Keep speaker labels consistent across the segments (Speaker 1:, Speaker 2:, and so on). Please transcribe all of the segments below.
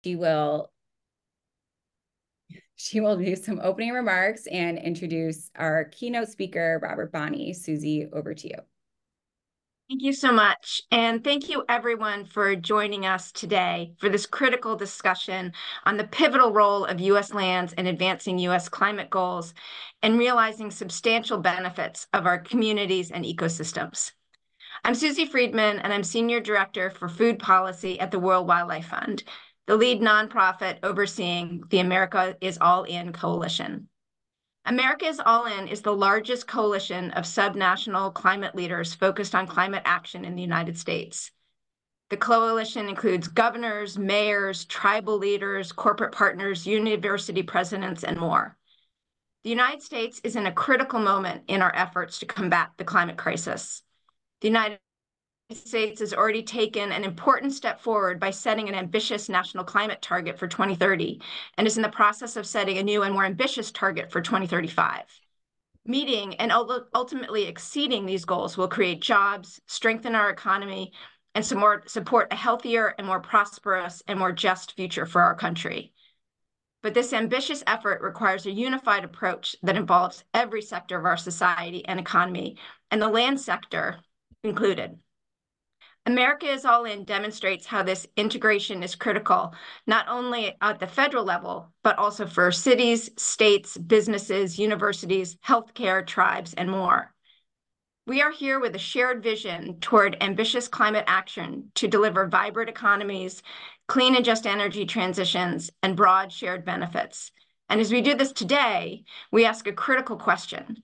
Speaker 1: She will she will do some opening remarks and introduce our keynote speaker, Robert Bonney. Susie, over to you.
Speaker 2: Thank you so much. And thank you everyone for joining us today for this critical discussion on the pivotal role of U.S. lands in advancing U.S. climate goals and realizing substantial benefits of our communities and ecosystems. I'm Susie Friedman, and I'm Senior Director for Food Policy at the World Wildlife Fund, the lead nonprofit overseeing the America is All In coalition. America is All In is the largest coalition of subnational climate leaders focused on climate action in the United States. The coalition includes governors, mayors, tribal leaders, corporate partners, university presidents, and more. The United States is in a critical moment in our efforts to combat the climate crisis. The United States has already taken an important step forward by setting an ambitious national climate target for 2030 and is in the process of setting a new and more ambitious target for 2035. Meeting and ultimately exceeding these goals will create jobs, strengthen our economy, and support a healthier and more prosperous and more just future for our country. But this ambitious effort requires a unified approach that involves every sector of our society and economy, and the land sector included. America is All In demonstrates how this integration is critical, not only at the federal level, but also for cities, states, businesses, universities, healthcare, tribes, and more. We are here with a shared vision toward ambitious climate action to deliver vibrant economies, clean and just energy transitions, and broad shared benefits. And as we do this today, we ask a critical question.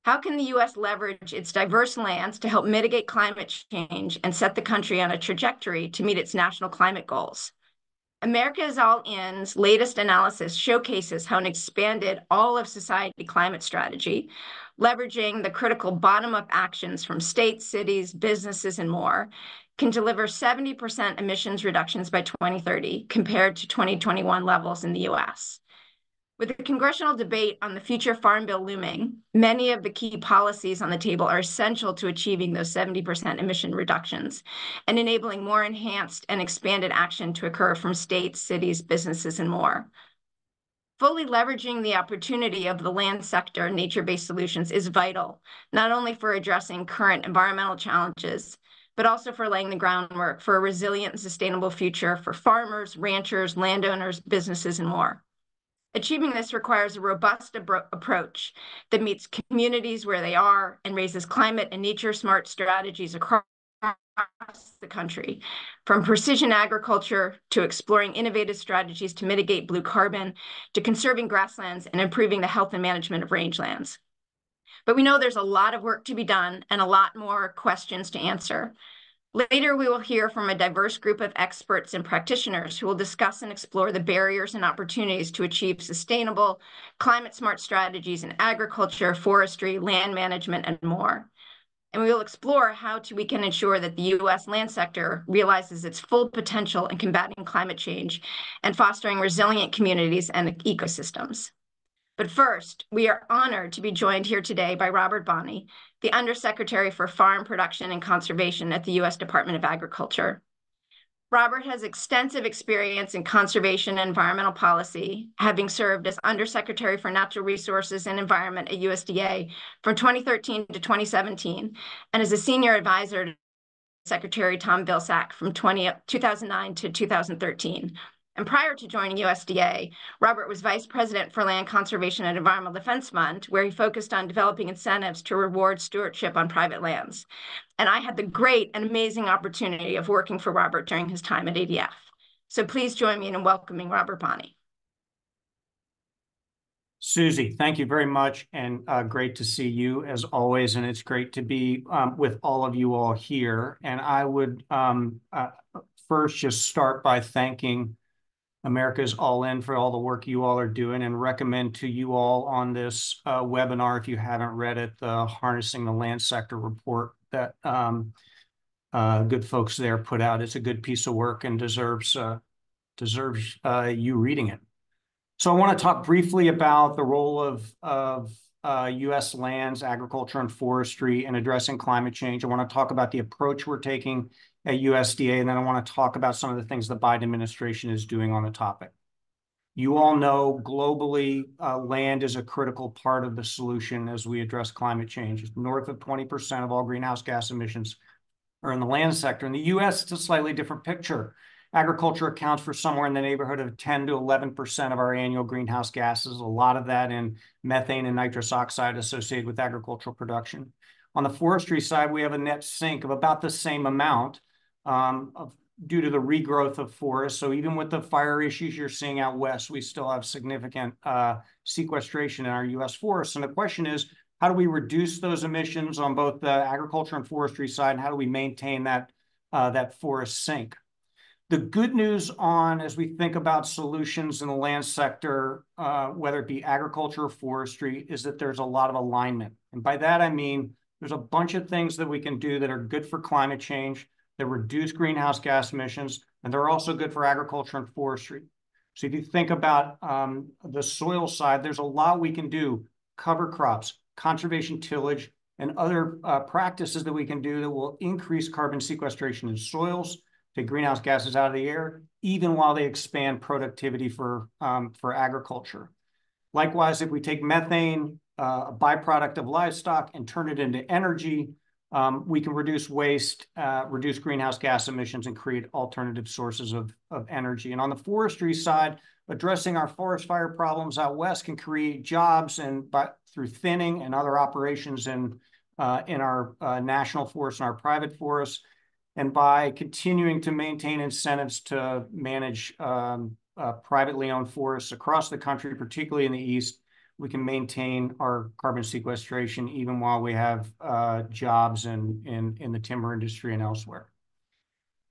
Speaker 2: How can the U.S. leverage its diverse lands to help mitigate climate change and set the country on a trajectory to meet its national climate goals? America is All In's latest analysis showcases how an expanded all-of-society climate strategy, leveraging the critical bottom-up actions from states, cities, businesses, and more, can deliver 70% emissions reductions by 2030 compared to 2021 levels in the U.S. With the congressional debate on the future Farm Bill looming, many of the key policies on the table are essential to achieving those 70% emission reductions and enabling more enhanced and expanded action to occur from states, cities, businesses, and more. Fully leveraging the opportunity of the land sector and nature-based solutions is vital, not only for addressing current environmental challenges, but also for laying the groundwork for a resilient and sustainable future for farmers, ranchers, landowners, businesses, and more. Achieving this requires a robust approach that meets communities where they are and raises climate and nature-smart strategies across the country, from precision agriculture to exploring innovative strategies to mitigate blue carbon, to conserving grasslands and improving the health and management of rangelands. But we know there's a lot of work to be done and a lot more questions to answer. Later, we will hear from a diverse group of experts and practitioners who will discuss and explore the barriers and opportunities to achieve sustainable, climate-smart strategies in agriculture, forestry, land management, and more. And we will explore how we can ensure that the U.S. land sector realizes its full potential in combating climate change and fostering resilient communities and ecosystems. But first, we are honored to be joined here today by Robert Bonney, the Undersecretary for Farm Production and Conservation at the U.S. Department of Agriculture. Robert has extensive experience in conservation and environmental policy, having served as Undersecretary for Natural Resources and Environment at USDA from 2013 to 2017, and as a senior advisor to Secretary Tom Vilsack from 2009 to 2013. And prior to joining USDA, Robert was Vice President for Land Conservation and Environmental Defense Fund, where he focused on developing incentives to reward stewardship on private lands. And I had the great and amazing opportunity of working for Robert during his time at ADF. So please join me in welcoming Robert Bonney.
Speaker 3: Susie, thank you very much, and great to see you as always, and it's great to be with all of you all here. And I would first just start by thanking America's All In for all the work you all are doing, and recommend to you all on this webinar, if you haven't read it, the Harnessing the Land Sector report that good folks there put out. It's a good piece of work and deserves you reading it. So I want to talk briefly about the role of U.S. lands, agriculture, and forestry in addressing climate change. I want to talk about the approach we're taking at USDA, and then I want to talk about some of the things the Biden administration is doing on the topic. You all know globally, land is a critical part of the solution as we address climate change. North of 20% of all greenhouse gas emissions are in the land sector. In the US, it's a slightly different picture. Agriculture accounts for somewhere in the neighborhood of 10 to 11% of our annual greenhouse gases, a lot of that in methane and nitrous oxide associated with agricultural production. On the forestry side, we have a net sink of about the same amount due to the regrowth of forests. So even with the fire issues you're seeing out west, we still have significant sequestration in our US forests. And the question is, how do we reduce those emissions on both the agriculture and forestry side, and how do we maintain that, that forest sink? The good news as we think about solutions in the land sector, whether it be agriculture or forestry, is that there's a lot of alignment. And by that, I mean, there's a bunch of things that we can do that are good for climate change, that reduce greenhouse gas emissions, and they're also good for agriculture and forestry. So if you think about the soil side, there's a lot we can do: cover crops, conservation tillage, and other practices that we can do that will increase carbon sequestration in soils, take greenhouse gases out of the air, even while they expand productivity for agriculture. Likewise, if we take methane, a byproduct of livestock, and turn it into energy, we can reduce waste, reduce greenhouse gas emissions, and create alternative sources of energy. And on the forestry side, addressing our forest fire problems out west can create jobs through thinning and other operations in our national forests and our private forests. And by continuing to maintain incentives to manage privately owned forests across the country, particularly in the East, we can maintain our carbon sequestration even while we have jobs in the timber industry and elsewhere.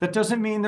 Speaker 3: That doesn't mean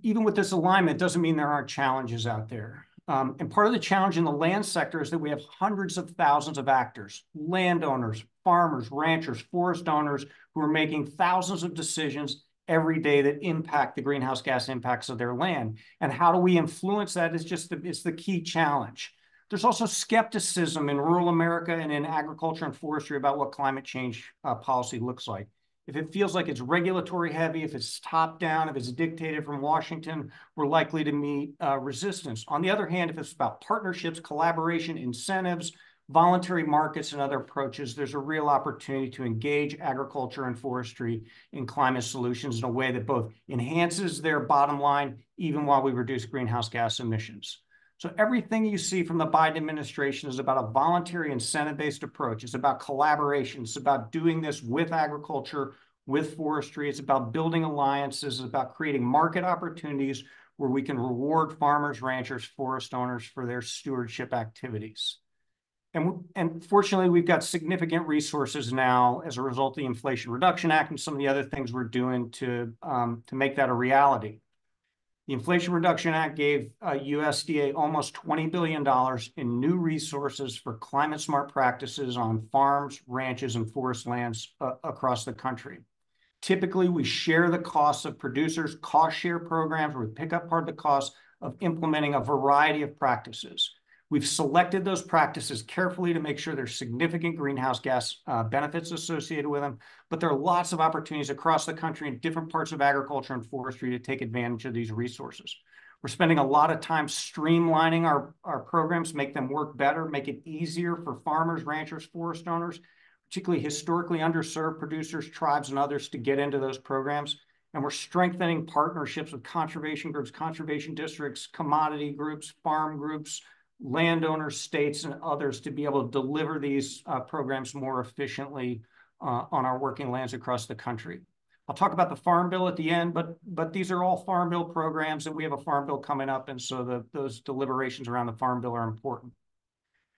Speaker 3: even with this alignment, doesn't mean there aren't challenges out there. And part of the challenge in the land sector is that we have hundreds of thousands of actors: landowners, farmers, ranchers, forest owners, who are making thousands of decisions every day that impact the greenhouse gas impacts of their land. And how do we influence that is it's the key challenge. There's also skepticism in rural America and in agriculture and forestry about what climate change policy looks like. If it feels like it's regulatory heavy, if it's top down, if it's dictated from Washington, we're likely to meet resistance. On the other hand, if it's about partnerships, collaboration, incentives, voluntary markets, and other approaches, there's a real opportunity to engage agriculture and forestry in climate solutions in a way that both enhances their bottom line, even while we reduce greenhouse gas emissions. So everything you see from the Biden administration is about a voluntary incentive-based approach. It's about collaboration. It's about doing this with agriculture, with forestry. It's about building alliances. It's about creating market opportunities where we can reward farmers, ranchers, forest owners for their stewardship activities. And fortunately, we've got significant resources now as a result of the Inflation Reduction Act and some of the other things we're doing to make that a reality. The Inflation Reduction Act gave USDA almost $20 billion in new resources for climate-smart practices on farms, ranches, and forest lands across the country. Typically, we share the costs of producers' cost-share programs, where we pick up part of the cost of implementing a variety of practices. We've selected those practices carefully to make sure there's significant greenhouse gas benefits associated with them, but there are lots of opportunities across the country in different parts of agriculture and forestry to take advantage of these resources. We're spending a lot of time streamlining our programs, make them work better, make it easier for farmers, ranchers, forest owners, particularly historically underserved producers, tribes, and others to get into those programs. And we're strengthening partnerships with conservation groups, conservation districts, commodity groups, farm groups, landowners, states, and others to be able to deliver these programs more efficiently on our working lands across the country. I'll talk about the Farm Bill at the end, but these are all Farm Bill programs, and we have a Farm Bill coming up, and so those deliberations around the Farm Bill are important.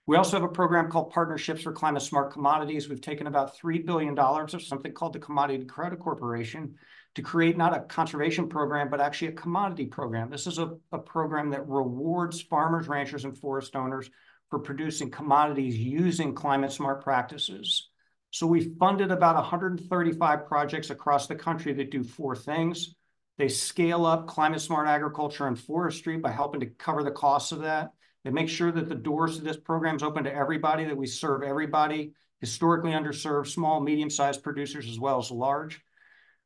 Speaker 3: We also have a program called Partnerships for Climate Smart Commodities. We've taken about $3 billion of something called the Commodity Credit Corporation to create not a conservation program, but actually a commodity program. This is a program that rewards farmers, ranchers, and forest owners for producing commodities using climate smart practices. So we funded about 135 projects across the country that do 4 things. They scale up climate smart agriculture and forestry by helping to cover the costs of that. They make sure that the doors to this program is open to everybody, that we serve everybody, historically underserved, small, medium-sized producers, as well as large.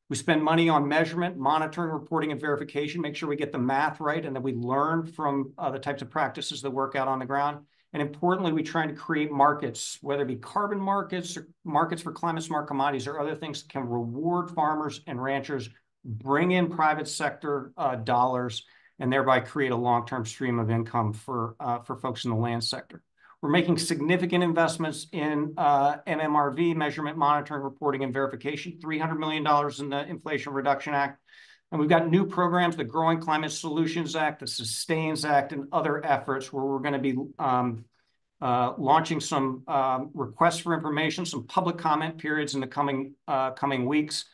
Speaker 3: We spend money on measurement, monitoring, reporting, and verification, make sure we get the math right and that we learn from the types of practices that work out on the ground. And importantly, we try to create markets, whether it be carbon markets or markets for climate smart commodities or other things that can reward farmers and ranchers, bring in private sector dollars, and thereby create a long-term stream of income for folks in the land sector. We're making significant investments in MMRV, measurement, monitoring, reporting, and verification, $300 million in the Inflation Reduction Act. And we've got new programs, the Growing Climate Solutions Act, the Sustains Act, and other efforts where we're going to be launching some requests for information, some public comment periods in the coming weeks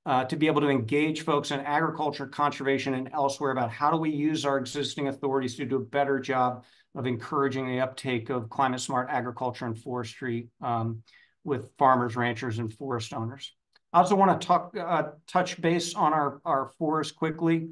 Speaker 3: to be able to engage folks in agriculture, conservation, and elsewhere about how do we use our existing authorities to do a better job of encouraging the uptake of climate smart agriculture and forestry with farmers, ranchers, and forest owners. I also want to touch base on our forests quickly.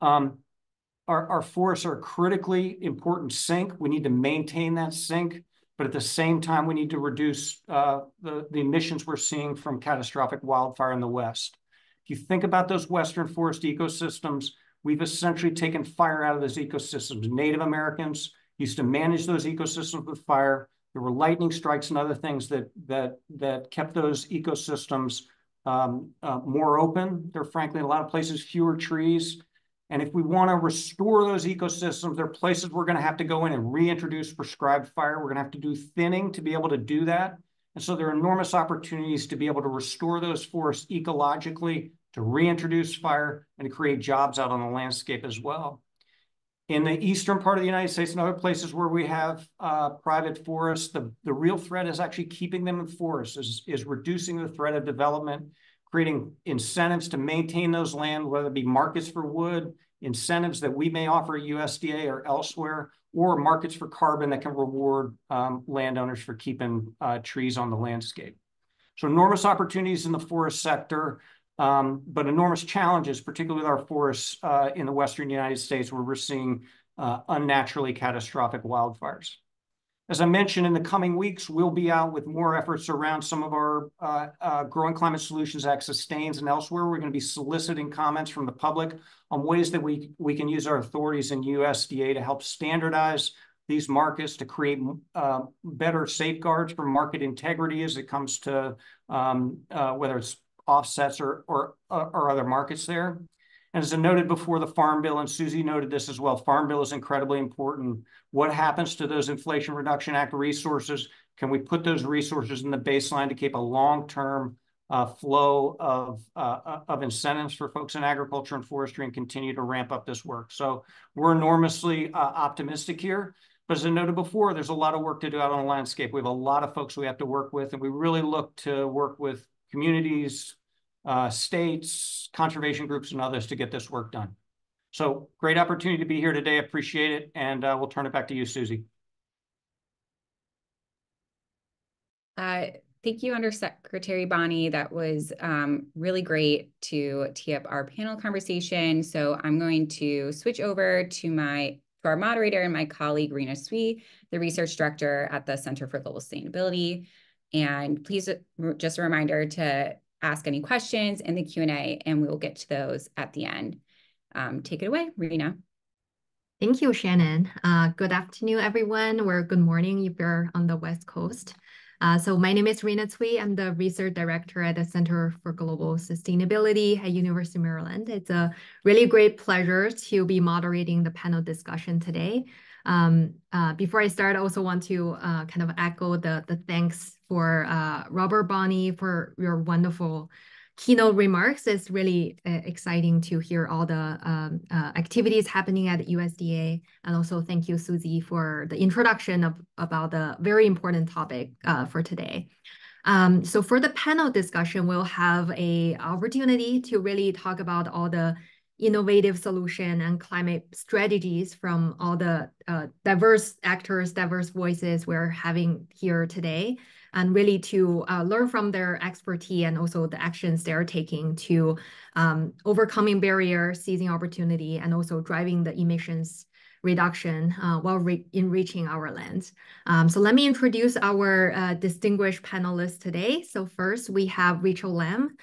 Speaker 3: Our forests are a critically important sink. We need to maintain that sink, but at the same time, we need to reduce the emissions we're seeing from catastrophic wildfire in the West. If you think about those Western forest ecosystems, we've essentially taken fire out of those ecosystems. Native Americans used to manage those ecosystems with fire. There were lightning strikes and other things that kept those ecosystems more open. There are, frankly, in a lot of places, fewer trees. And if we want to restore those ecosystems, there are places we're going to have to go in and reintroduce prescribed fire. We're going to have to do thinning to be able to do that. And so there are enormous opportunities to be able to restore those forests ecologically, to reintroduce fire, and to create jobs out on the landscape as well. In the eastern part of the United States and other places where we have private forests, the real threat is actually keeping them in forests, is reducing the threat of development, creating incentives to maintain those land, whether it be markets for wood, incentives that we may offer at USDA or elsewhere, or markets for carbon that can reward landowners for keeping trees on the landscape. So enormous opportunities in the forest sector, but enormous challenges, particularly with our forests in the Western United States, where we're seeing unnaturally catastrophic wildfires. As I mentioned, in the coming weeks, we'll be out with more efforts around some of our Growing Climate Solutions Act sustains and elsewhere. We're going to be soliciting comments from the public on ways that we can use our authorities in USDA to help standardize these markets, to create better safeguards for market integrity as it comes to whether it's offsets or other markets there. And as I noted before, the Farm Bill, and Susie noted this as well, Farm Bill is incredibly important. What happens to those Inflation Reduction Act resources? Can we put those resources in the baseline to keep a long-term flow of incentives for folks in agriculture and forestry and continue to ramp up this work? So we're enormously optimistic here. But as I noted before, there's a lot of work to do out on the landscape. We have a lot of folks we have to work with, and we really look to work with communities, states, conservation groups, and others to get this work done. So great opportunity to be here today. I appreciate it. And we'll turn it back to you, Susie.
Speaker 1: Thank you, Undersecretary Bonnie. That was really great to tee up our panel conversation. So I'm going to switch over to our moderator and my colleague, Rena Sui, the research director at the Center for Global Sustainability. And please, just a reminder to ask any questions in the Q&A, and we will get to those at the end. Take it away, Rena.
Speaker 4: Thank you, Shannon. Good afternoon, everyone, or good morning if you're on the West Coast. So my name is Rena Cui. I'm the research director at the Center for Global Sustainability at University of Maryland. It's a really great pleasure to be moderating the panel discussion today. Before I start, I also want to kind of echo the thanks for Robert Bonnie for your wonderful keynote remarks. It's really exciting to hear all the activities happening at USDA. And also thank you, Susie, for the introduction about the very important topic for today. So for the panel discussion, we'll have an opportunity to really talk about all the innovative solution and climate strategies from all the diverse actors, diverse voices we're having here today, and really to learn from their expertise and also the actions they're taking to overcoming barriers, seizing opportunity, and also driving the emissions reduction while enriching our lands. So let me introduce our distinguished panelists today. So first, we have Rachel Lam,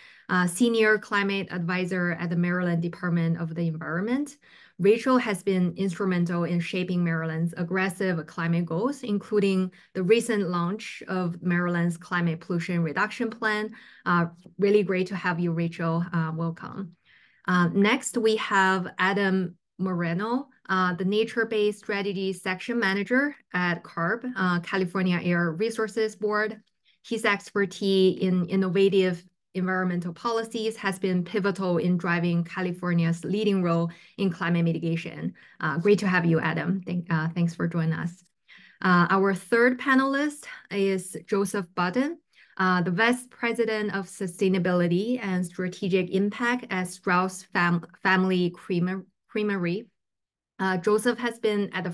Speaker 4: Senior Climate Advisor at the Maryland Department of the Environment. Rachel has been instrumental in shaping Maryland's aggressive climate goals, including the recent launch of Maryland's Climate Pollution Reduction Plan. Really great to have you, Rachel. Welcome. Next, we have Adam Moreno, the Nature-Based Strategy Section Manager at CARB, California Air Resources Board. His expertise in innovative environmental policies has been pivotal in driving California's leading role in climate mitigation. Great to have you, Adam. Thanks for joining us. Our third panelist is Joseph Budden, the Vice President of Sustainability and Strategic Impact at Strauss Family Creamery. Joseph has been at the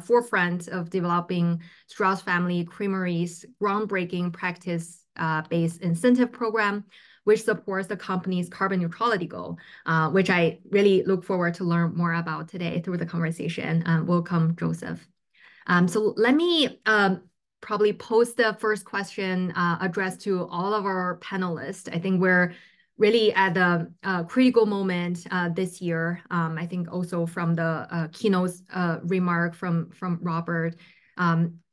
Speaker 4: forefront of developing Strauss Family Creamery's groundbreaking practice-based incentive program, which supports the company's carbon neutrality goal, which I really look forward to learn more about today through the conversation. Welcome, Joseph. So let me probably pose the first question addressed to all of our panelists. I think we're really at the critical moment this year. I think also from the keynote remark from Robert,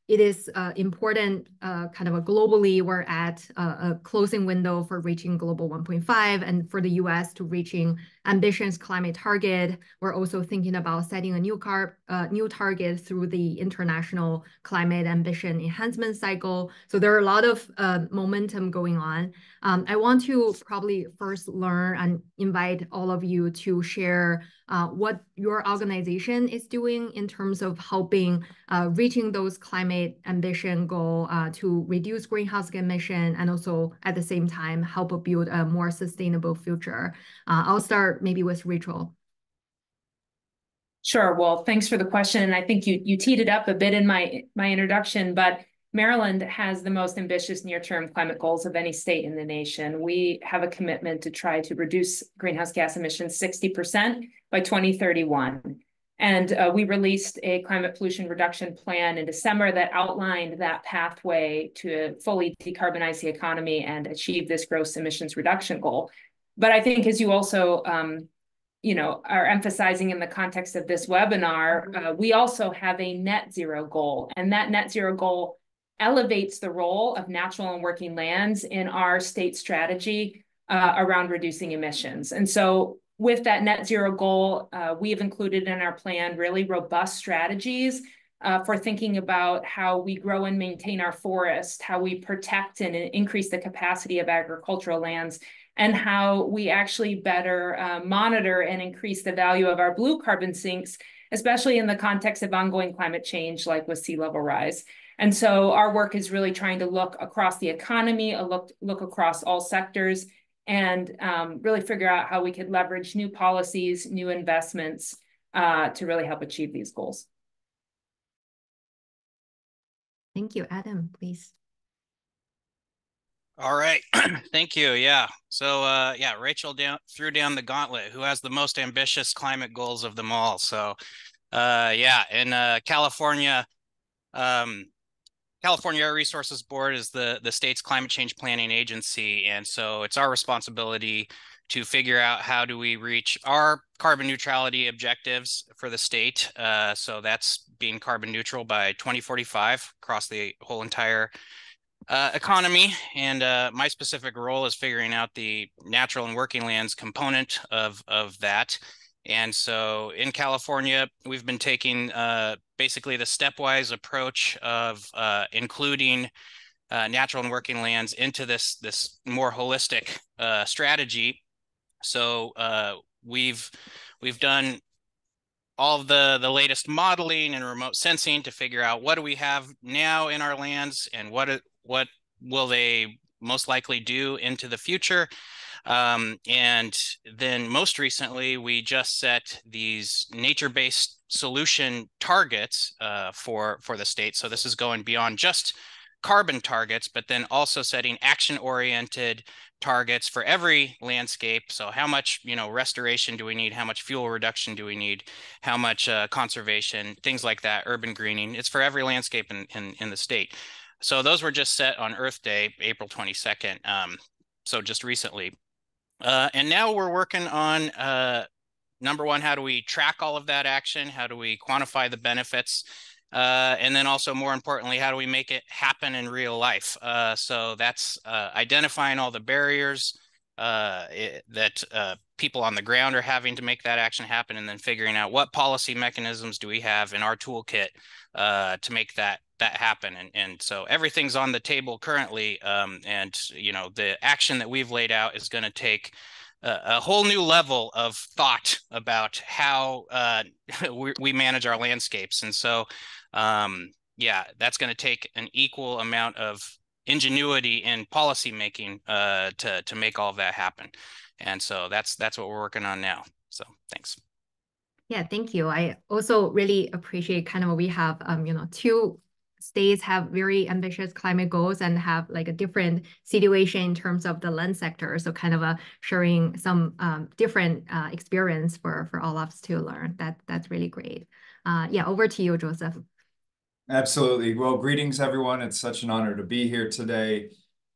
Speaker 4: it is important kind of globally, we're at a closing window for reaching global 1.5 and for the US to reaching ambitious climate target. We're also thinking about setting a new target through the International Climate Ambition Enhancement Cycle. So there are a lot of momentum going on. I want to probably first learn and invite all of you to share what your organization is doing in terms of helping reaching those climate ambition goal to reduce greenhouse gas emission and also at the same time help build a more sustainable future. I'll start maybe with Rachel.
Speaker 5: Sure. Well, thanks for the question. And I think you teed it up a bit in my introduction, but Maryland has the most ambitious near-term climate goals of any state in the nation. We have a commitment to try to reduce greenhouse gas emissions 60% by 2031. And we released a climate pollution reduction plan in December that outlined that pathway to fully decarbonize the economy and achieve this gross emissions reduction goal. But I think as you also are emphasizing in the context of this webinar, we also have a net zero goal. And that net zero goal elevates the role of natural and working lands in our state strategy around reducing emissions. And so with that net zero goal, we have included in our plan really robust strategies for thinking about how we grow and maintain our forest, how we protect and increase the capacity of agricultural lands, and how we actually better monitor and increase the value of our blue carbon sinks, especially in the context of ongoing climate change, like with sea level rise. And so our work is really trying to look across the economy, look across all sectors, and really figure out how we could leverage new policies, new investments to really help achieve these goals.
Speaker 4: Thank you. Adam, please.
Speaker 6: All right. Thank you. Yeah. So Rachel threw down the gauntlet. Who has the most ambitious climate goals of them all? So in California, California Air Resources Board is the state's climate change planning agency. And so it's our responsibility to figure out how do we reach our carbon neutrality objectives for the state. So that's being carbon neutral by 2045 across the whole entire economy. And my specific role is figuring out the natural and working lands component of that. And so in California, we've been taking basically the stepwise approach of including natural and working lands into this more holistic strategy. So we've done all of the latest modeling and remote sensing to figure out what do we have now in our lands and what will they most likely do into the future. And then most recently, we just set these nature-based solution targets for the state. So this is going beyond just carbon targets, but then also setting action-oriented targets for every landscape. So how much, restoration do we need? How much fuel reduction do we need? How much conservation, things like that, urban greening. It's for every landscape in the state. So those were just set on Earth Day, April 22nd. So just recently. And now we're working on number one, how do we track all of that action? How do we quantify the benefits? And then also, more importantly, how do we make it happen in real life? So that's identifying all the barriers that people on the ground are having to make that action happen, and then figuring out what policy mechanisms do we have in our toolkit to make that happen. And so everything's on the table currently, and the action that we've laid out is going to take a whole new level of thought about how we manage our landscapes. And so, yeah, that's going to take an equal amount of ingenuity in policy making to make all of that happen. And so that's what we're working on now. So thanks.
Speaker 4: Yeah, thank you. I also really appreciate kind of we have, two states have very ambitious climate goals and have like a different situation in terms of the land sector. So kind of sharing some different experience for all of us to learn. That's really great. Yeah, over to you, Joseph.
Speaker 7: Absolutely. Well, greetings, everyone. It's such an honor to be here today.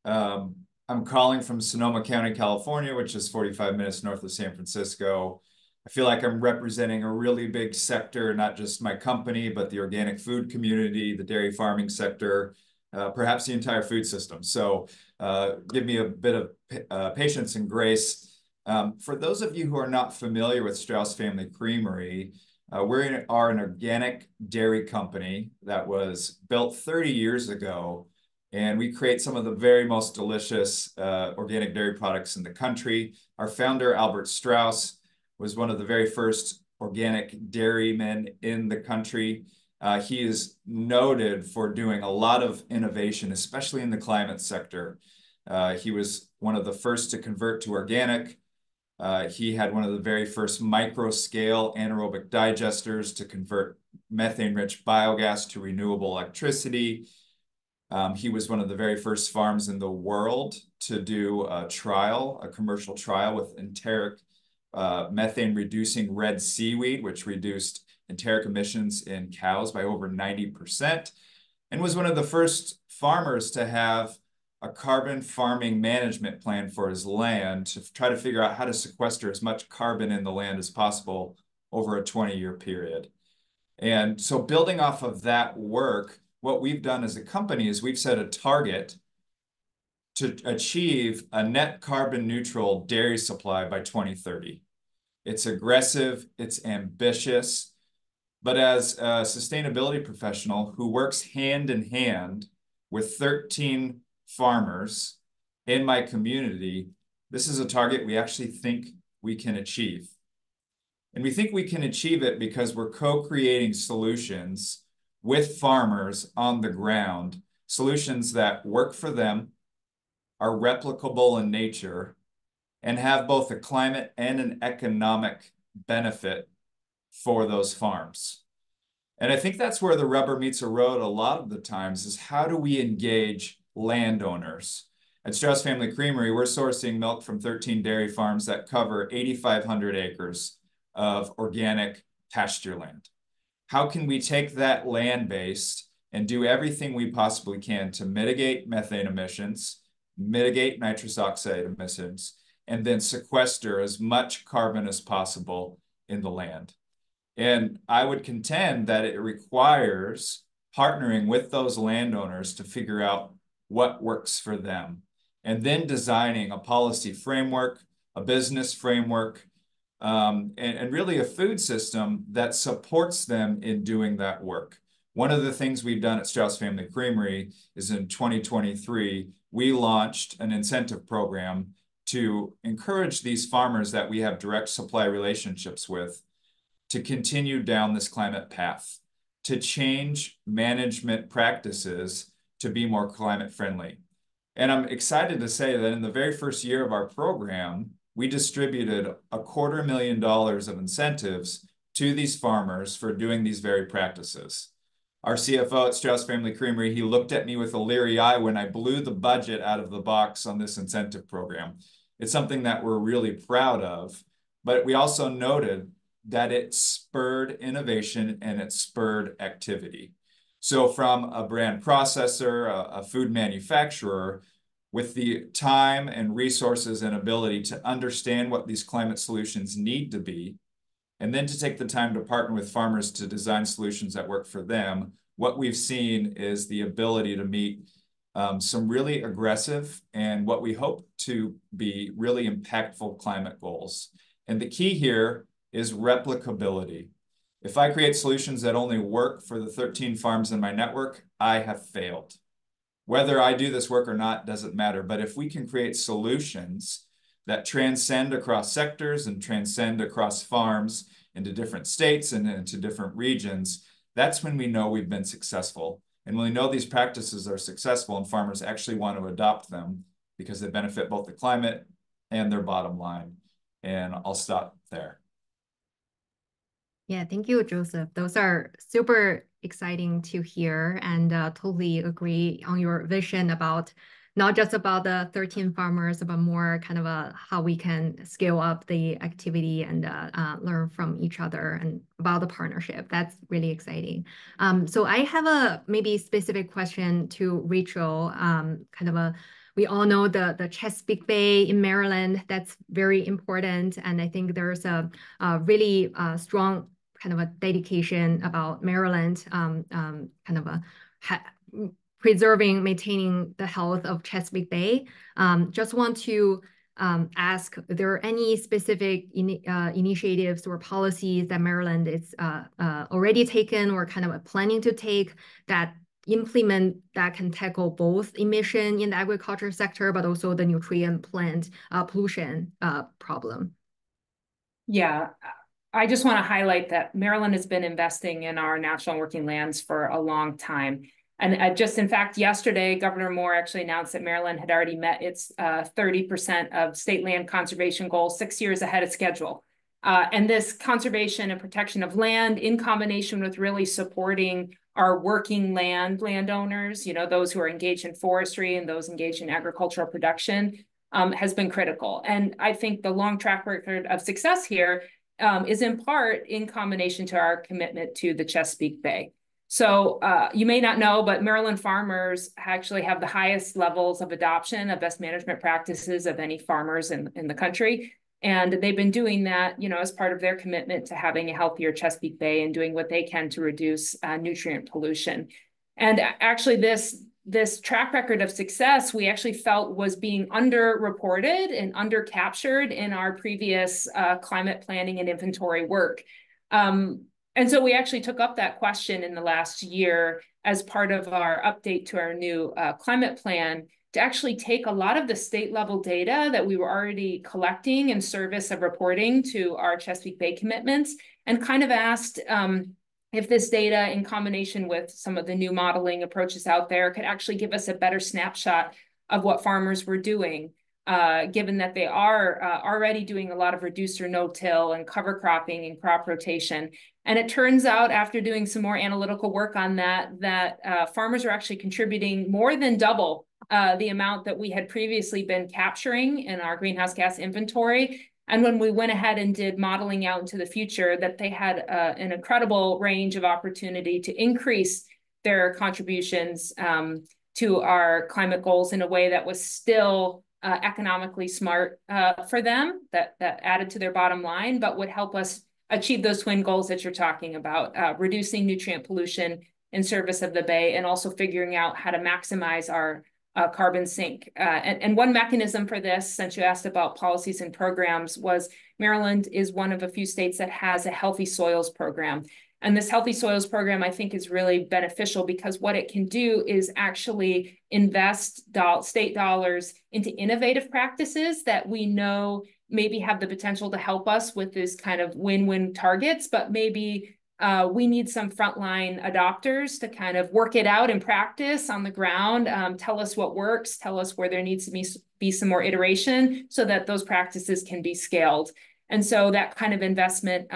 Speaker 7: I'm calling from Sonoma County, California, which is 45 minutes north of San Francisco. I feel like I'm representing a really big sector, not just my company, but the organic food community, the dairy farming sector, perhaps the entire food system. So give me a bit of patience and grace. For those of you who are not familiar with Strauss Family Creamery, we are an organic dairy company that was built 30 years ago, and we create some of the very most delicious organic dairy products in the country. Our founder, Albert Strauss, was one of the very first organic dairymen in the country. He is noted for doing a lot of innovation, especially in the climate sector. He was one of the first to convert to organic. He had one of the very first micro-scale anaerobic digesters to convert methane-rich biogas to renewable electricity. He was one of the very first farms in the world to do a commercial trial with enteric methane-reducing red seaweed, which reduced enteric emissions in cows by over 90%, and was one of the first farmers to have a carbon farming management plan for his land to try to figure out how to sequester as much carbon in the land as possible over a 20-year period. And so building off of that work, what we've done as a company is we've set a target to achieve a net carbon neutral dairy supply by 2030. It's aggressive, it's ambitious, but as a sustainability professional who works hand in hand with 13 farmers in my community, this is a target we actually think we can achieve. And we think we can achieve it because we're co-creating solutions with farmers on the ground, solutions that work for them, are replicable in nature, and have both a climate and an economic benefit for those farms. And I think that's where the rubber meets the road a lot of the times, is how do we engage landowners? At Strauss Family Creamery, we're sourcing milk from 13 dairy farms that cover 8,500 acres of organic pasture land. How can we take that land base and do everything we possibly can to mitigate methane emissions, mitigate nitrous oxide emissions, and then sequester as much carbon as possible in the land? And I would contend that it requires partnering with those landowners to figure out what works for them, and then designing a policy framework, a business framework, and really a food system that supports them in doing that work. One of the things we've done at Strauss Family Creamery is in 2023, we launched an incentive program to encourage these farmers that we have direct supply relationships with to continue down this climate path, to change management practices to be more climate friendly. And I'm excited to say that in the very first year of our program, we distributed $250,000 of incentives to these farmers for doing these very practices. our CFO at Strauss Family Creamery, he looked at me with a leery eye when I blew the budget out of the box on this incentive program. It's something that we're really proud of, but we also noted that it spurred innovation and it spurred activity. So from a brand processor, a food manufacturer, with the time and resources and ability to understand what these climate solutions need to be, and then to take the time to partner with farmers to design solutions that work for them, what we've seen is the ability to meet some really aggressive and what we hope to be really impactful climate goals. And the key here is replicability. If I create solutions that only work for the 13 farms in my network, I have failed. Whether I do this work or not doesn't matter, but if we can create solutions that transcend across sectors and transcend across farms into different states and into different regions, that's when we know we've been successful. And when we know these practices are successful and farmers actually want to adopt them because they benefit both the climate and their bottom line. And I'll stop there.
Speaker 4: Yeah, thank you, Joseph. Those are super exciting to hear, and totally agree on your vision about not just about the 13 farmers, but more kind of how we can scale up the activity and learn from each other and about the partnership. That's really exciting. So I have a maybe specific question to Rachel, we all know the Chesapeake Bay in Maryland, that's very important. And I think there's a really strong kind of a dedication about Maryland, preserving, maintaining the health of Chesapeake Bay. Just want to ask, are there any specific initiatives or policies that Maryland is already taken or kind of planning to take that implement that can tackle both emission in the agriculture sector, but also the nutrient plant pollution problem?
Speaker 5: Yeah. I just want to highlight that Maryland has been investing in our national working lands for a long time. And just in fact, yesterday, Governor Moore actually announced that Maryland had already met its 30% of state land conservation goal 6 years ahead of schedule. And this conservation and protection of land in combination with really supporting our working landowners, you know, those who are engaged in forestry and those engaged in agricultural production has been critical. And I think the long track record of success here is in part in combination to our commitment to the Chesapeake Bay. So you may not know, but Maryland farmers actually have the highest levels of adoption of best management practices of any farmers in the country. And they've been doing that, you know, as part of their commitment to having a healthier Chesapeake Bay and doing what they can to reduce nutrient pollution. And actually this track record of success, we actually felt was being underreported and undercaptured in our previous climate planning and inventory work. And so we actually took up that question in the last year as part of our update to our new climate plan to actually take a lot of the state level data that we were already collecting in service of reporting to our Chesapeake Bay commitments and kind of asked if this data in combination with some of the new modeling approaches out there could actually give us a better snapshot of what farmers were doing, given that they are already doing a lot of reduced or no-till and cover cropping and crop rotation. And it turns out after doing some more analytical work on that farmers are actually contributing more than double the amount that we had previously been capturing in our greenhouse gas inventory. And when we went ahead and did modeling out into the future, that they had an incredible range of opportunity to increase their contributions to our climate goals in a way that was still economically smart for them, that added to their bottom line, but would help us achieve those twin goals that you're talking about, reducing nutrient pollution in service of the Bay, and also figuring out how to maximize our carbon sink. And one mechanism for this, since you asked about policies and programs, was Maryland is one of a few states that has a healthy soils program. And this healthy soils program, I think, is really beneficial because what it can do is actually invest state dollars into innovative practices that we know maybe have the potential to help us with this kind of win-win targets, but maybe we need some frontline adopters to kind of work it out in practice on the ground, tell us what works, tell us where there needs to be some more iteration so that those practices can be scaled. And so that kind of investment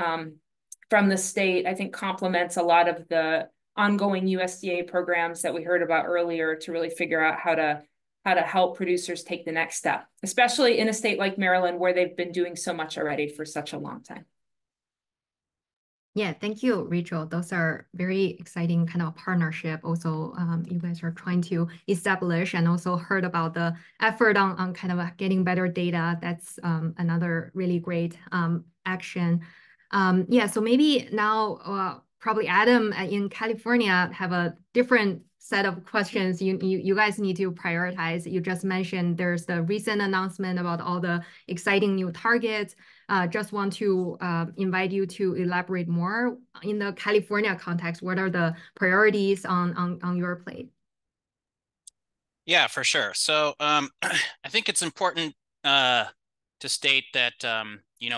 Speaker 5: from the state, I think, complements a lot of the ongoing USDA programs that we heard about earlier to really figure out how to help producers take the next step, especially in a state like Maryland, where they've been doing so much already for such a long time.
Speaker 4: Yeah, thank you, Rachel. Those are very exciting kind of partnership. Also, you guys are trying to establish, and also heard about the effort on kind of getting better data. That's another really great action. Yeah, so maybe now probably Adam in California have a different set of questions you guys need to prioritize. You just mentioned there's the recent announcement about all the exciting new targets. Just want to invite you to elaborate more in the California context. What are the priorities on your plate?
Speaker 6: Yeah, for sure. So I think it's important to state that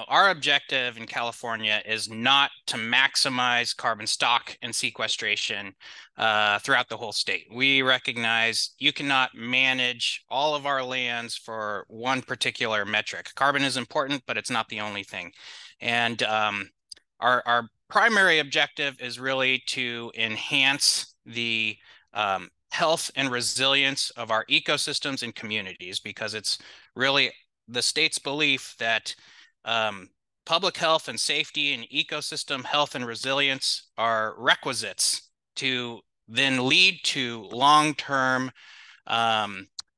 Speaker 6: our objective in California is not to maximize carbon stock and sequestration throughout the whole state. We recognize you cannot manage all of our lands for one particular metric. Carbon is important, but it's not the only thing. And our primary objective is really to enhance the health and resilience of our ecosystems and communities, because it's really the state's belief that public health and safety and ecosystem health and resilience are requisites to then lead to long-term,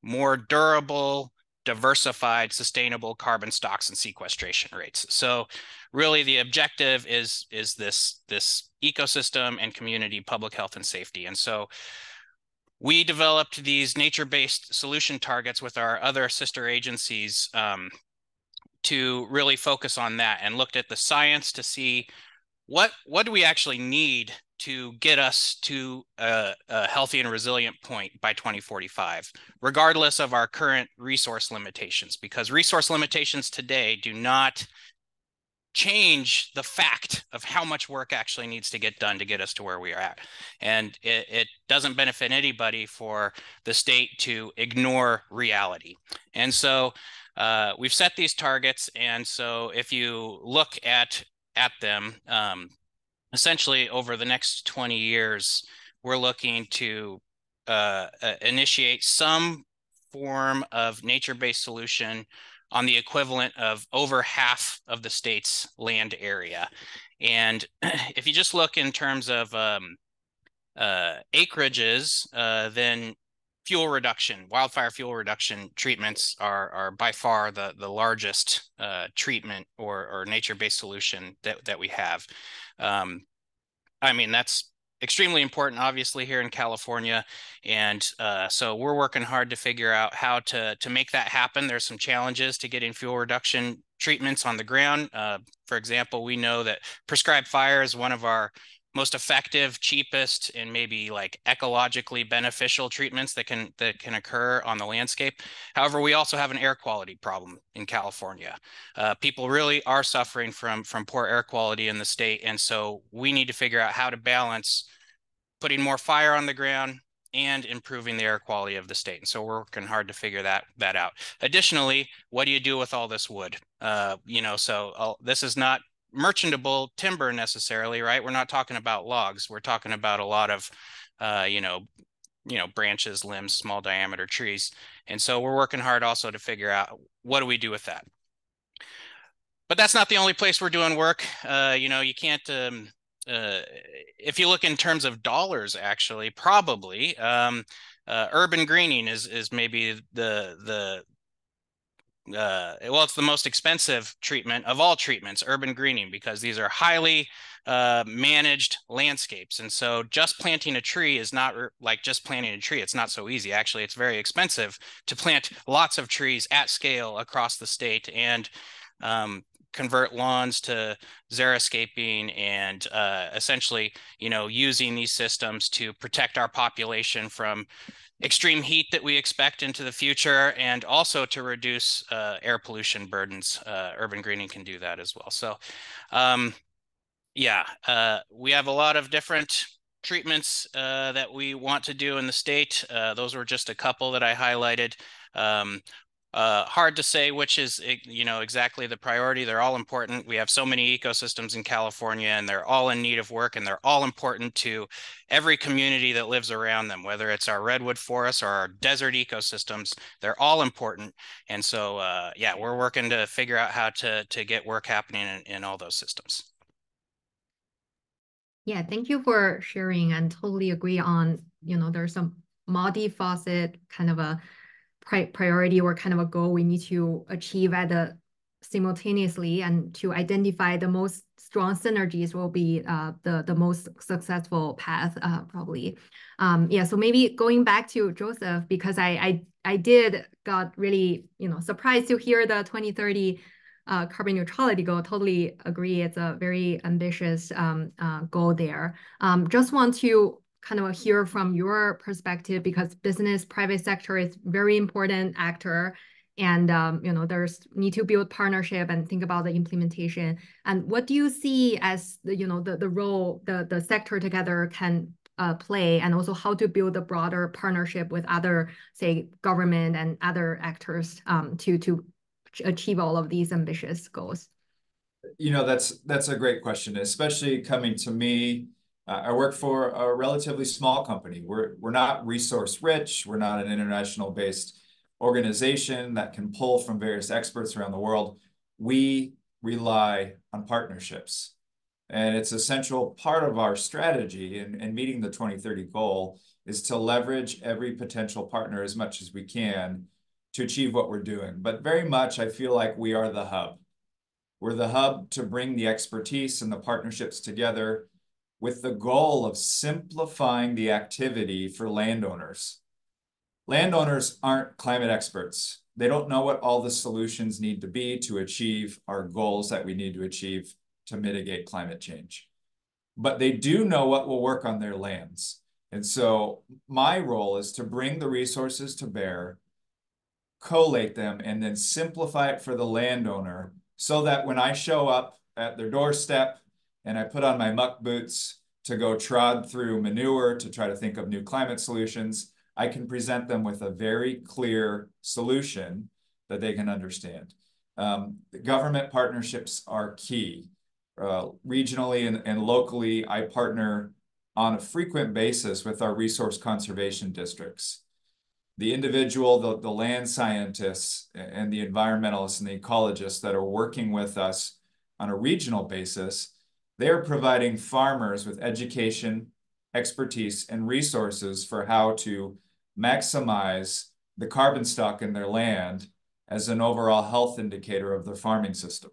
Speaker 6: more durable, diversified, sustainable carbon stocks and sequestration rates. So really the objective is this ecosystem and community public health and safety. And so we developed these nature-based solution targets with our other sister agencies to really focus on that, and looked at the science to see what do we actually need to get us to a healthy and resilient point by 2045, regardless of our current resource limitations, because resource limitations today do not change the fact of how much work actually needs to get done to get us to where we are at. And it doesn't benefit anybody for the state to ignore reality. And so we've set these targets. And so if you look at them, essentially over the next 20 years, we're looking to initiate some form of nature-based solution on the equivalent of over half of the state's land area. And if you just look in terms of acreages, then fuel reduction, wildfire fuel reduction treatments are by far the largest treatment or nature-based solution that we have. I mean, that's extremely important, obviously, here in California. And so we're working hard to figure out how to make that happen. There's some challenges to getting fuel reduction treatments on the ground. For example, we know that prescribed fire is one of our most effective, cheapest, and maybe like ecologically beneficial treatments that can occur on the landscape. However, we also have an air quality problem in California. People really are suffering from poor air quality in the state, and so we need to figure out how to balance putting more fire on the ground and improving the air quality of the state. And so we're working hard to figure that out. Additionally, what do you do with all this wood? This is not merchantable timber necessarily, right? We're not talking about logs. We're talking about a lot of, branches, limbs, small diameter trees. And so we're working hard also to figure out what do we do with that. But that's not the only place we're doing work. You can't, if you look in terms of dollars, actually, probably urban greening is maybe it's the most expensive treatment of all treatments, urban greening, because these are highly managed landscapes. And so just planting a tree is not like just planting a tree. It's not so easy. Actually, it's very expensive to plant lots of trees at scale across the state and convert lawns to xeriscaping and essentially, using these systems to protect our population from extreme heat that we expect into the future, and also to reduce air pollution burdens. Urban greening can do that as well. So we have a lot of different treatments that we want to do in the state. Those were just a couple that I highlighted. Hard to say which is, exactly the priority. They're all important. We have so many ecosystems in California, and they're all in need of work, and they're all important to every community that lives around them, whether it's our redwood forests or our desert ecosystems. They're all important. And so, yeah, we're working to figure out how to get work happening in all those systems.
Speaker 4: Yeah, thank you for sharing, and totally agree on, there's some multifaceted kind of a priority or kind of a goal we need to achieve at the simultaneously, and to identify the most strong synergies will be the most successful path, probably. Yeah, so maybe going back to Joseph, because I did got really surprised to hear the 2030 carbon neutrality goal. Totally agree. It's a very ambitious goal there. Just want to kind of hear from your perspective, because business, private sector is very important actor. And, there's need to build partnership and think about the implementation. And what do you see as the role the sector together can play, and also how to build a broader partnership with other, say, government and other actors to achieve all of these ambitious goals?
Speaker 7: That's a great question, especially coming to me. I work for a relatively small company. We're not resource rich. We're not an international based organization that can pull from various experts around the world. We rely on partnerships. And it's a central part of our strategy in meeting the 2030 goal is to leverage every potential partner as much as we can to achieve what we're doing. But very much, I feel like we are the hub. We're the hub to bring the expertise and the partnerships together with the goal of simplifying the activity for landowners. Landowners aren't climate experts. They don't know what all the solutions need to be to achieve our goals that we need to achieve to mitigate climate change. But they do know what will work on their lands. And so my role is to bring the resources to bear, collate them, and then simplify it for the landowner, so that when I show up at their doorstep and I put on my muck boots to go trod through manure to try to think of new climate solutions, I can present them with a very clear solution that they can understand. Government partnerships are key. Regionally and locally, I partner on a frequent basis with our resource conservation districts. The individual, the land scientists and the environmentalists and the ecologists that are working with us on a regional basis, they're providing farmers with education, expertise, and resources for how to maximize the carbon stock in their land as an overall health indicator of their farming system.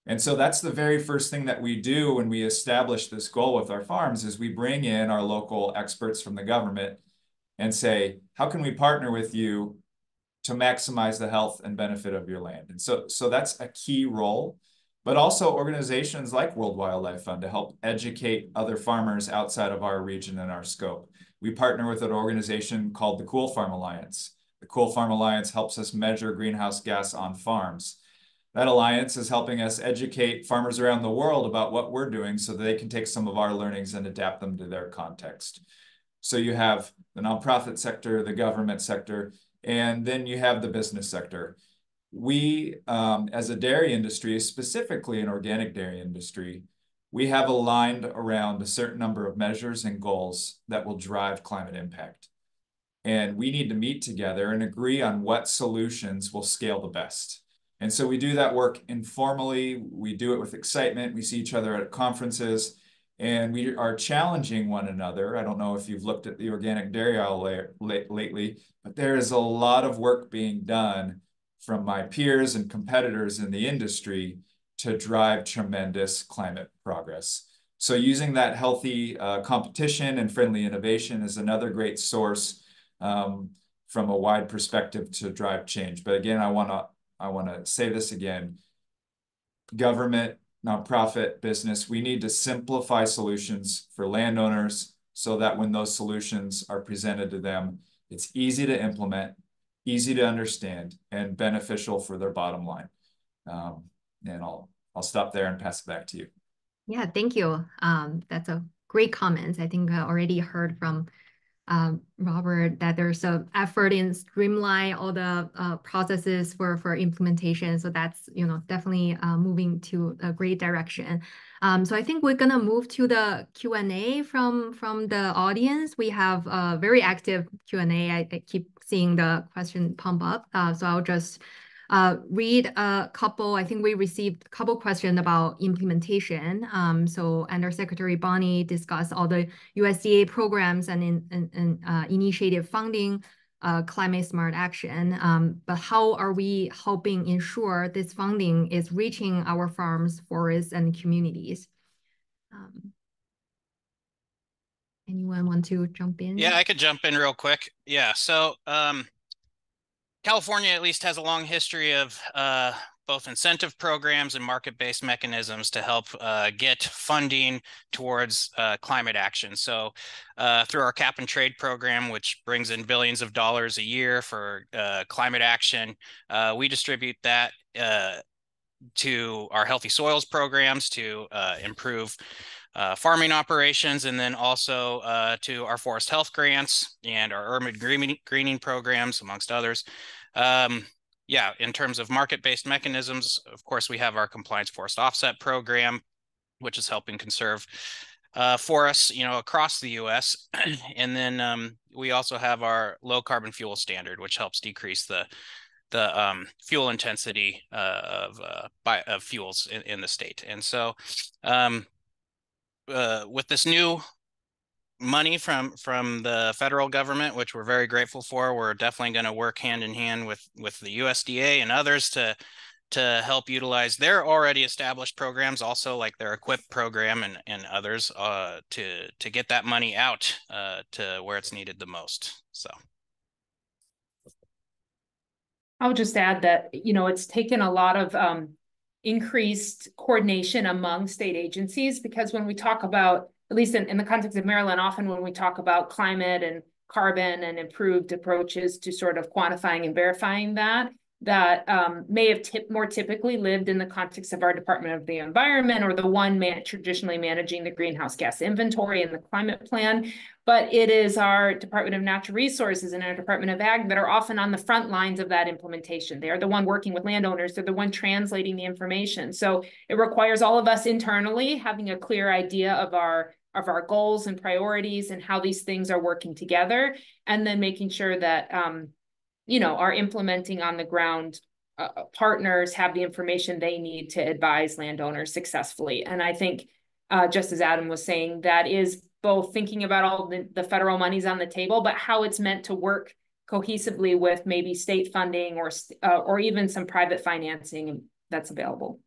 Speaker 7: And so that's the very first thing that we do when we establish this goal with our farms, is we bring in our local experts from the government and say, how can we partner with you to maximize the health and benefit of your land? And so that's a key role, but also organizations like World Wildlife Fund to help educate other farmers outside of our region and our scope. We partner with an organization called the Cool Farm Alliance. The Cool Farm Alliance helps us measure greenhouse gas on farms. That alliance is helping us educate farmers around the world about what we're doing so that they can take some of our learnings and adapt them to their context. So you have the nonprofit sector, the government sector, and then you have the business sector. We, as a dairy industry, specifically an organic dairy industry, we have aligned around a certain number of measures and goals that will drive climate impact. And we need to meet together and agree on what solutions will scale the best. And so we do that work informally. We do it with excitement. We see each other at conferences, and we are challenging one another. I don't know if you've looked at the organic dairy aisle lately, but there is a lot of work being done from my peers and competitors in the industry to drive tremendous climate progress. So using that healthy competition and friendly innovation is another great source from a wide perspective to drive change. But again, I want to say this again: government, nonprofit, business, we need to simplify solutions for landowners so that when those solutions are presented to them, it's easy to implement, easy to understand, and beneficial for their bottom line. And I'll stop there and pass it back to you.
Speaker 4: Yeah, thank you. That's a great comment. I think I already heard from Robert, that there's an effort in streamline all the processes for implementation. So that's, definitely moving to a great direction. So I think we're gonna move to the Q&A from the audience. We have a very active Q&A. I keep seeing the question pump up. So I'll just read a couple. I think we received a couple questions about implementation. So Undersecretary Bonnie discussed all the USDA programs and initiative funding climate smart action. But how are we helping ensure this funding is reaching our farms, forests, and communities? Anyone want to jump in?
Speaker 6: Yeah, I could jump in real quick. Yeah, so California at least has a long history of both incentive programs and market-based mechanisms to help get funding towards climate action. So through our cap and trade program, which brings in billions of dollars a year for climate action, we distribute that to our healthy soils programs to improve farming operations, and then also to our forest health grants and our urban greening programs, amongst others. Yeah, in terms of market-based mechanisms, of course, we have our compliance forest offset program, which is helping conserve forests, across the U.S. And then we also have our low carbon fuel standard, which helps decrease the fuel intensity of fuels in the state. And so with this new money from the federal government, which we're very grateful for, we're definitely going to work hand in hand with the USDA and others to help utilize their already established programs, also like their EQIP program and others, to get that money out to where it's needed the most. So
Speaker 5: I'll just add that, it's taken a lot of increased coordination among state agencies, because when we talk about, at least in the context of Maryland, often when we talk about climate and carbon and improved approaches to sort of quantifying and verifying that may have more typically lived in the context of our Department of the Environment, or the one traditionally managing the greenhouse gas inventory and the climate plan. But it is our Department of Natural Resources and our Department of Ag that are often on the front lines of that implementation. They are the one working with landowners. They're the one translating the information. So it requires all of us internally having a clear idea of our goals and priorities and how these things are working together, and then making sure that our implementing on the ground partners have the information they need to advise landowners successfully. And I think, just as Adam was saying, that is both thinking about all the federal monies on the table, but how it's meant to work cohesively with maybe state funding or even some private financing that's available.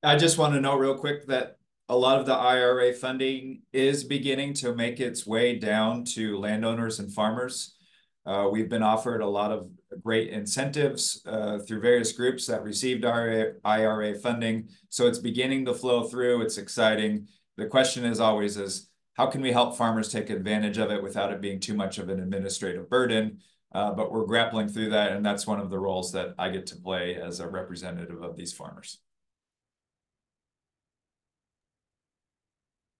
Speaker 7: I just want to note real quick that a lot of the IRA funding is beginning to make its way down to landowners and farmers. We've been offered a lot of great incentives through various groups that received IRA funding. So it's beginning to flow through. It's exciting. The question is always how can we help farmers take advantage of it without it being too much of an administrative burden? But we're grappling through that, and that's one of the roles that I get to play as a representative of these farmers.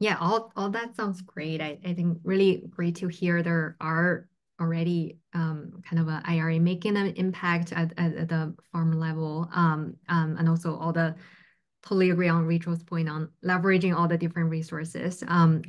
Speaker 4: Yeah, all that sounds great. I think really great to hear there are already kind of a IRA making an impact at the farm level, and also all the totally agree on Rachel's point on leveraging all the different resources. I'm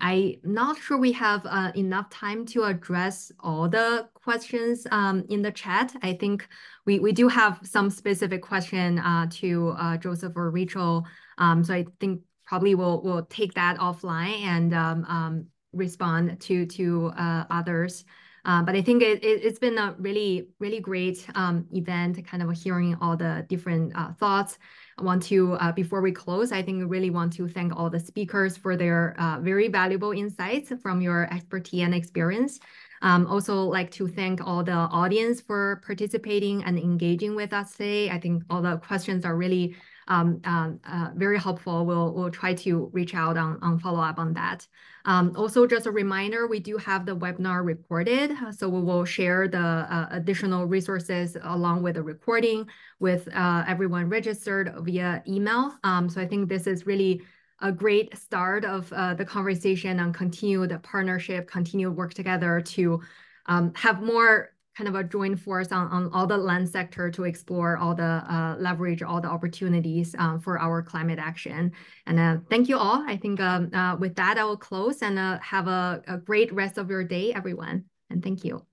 Speaker 4: not sure we have enough time to address all the questions in the chat. I think we do have some specific question to Joseph or Rachel. So I think probably we'll take that offline and respond to others. But I think it's been a really, really great event, kind of hearing all the different thoughts. I want to, before we close, I think I really want to thank all the speakers for their very valuable insights from your expertise and experience. Also like to thank all the audience for participating and engaging with us today. I think all the questions are really very helpful. We'll try to reach out on follow up on that. Also, just a reminder, we do have the webinar recorded, so we will share the additional resources along with the recording with everyone registered via email. So I think this is really a great start of the conversation on continued partnership, continued work together to have more kind of a joint force on all the land sector to explore all the leverage, all the opportunities for our climate action. And thank you all. I think with that, I will close and have a great rest of your day, everyone. And thank you.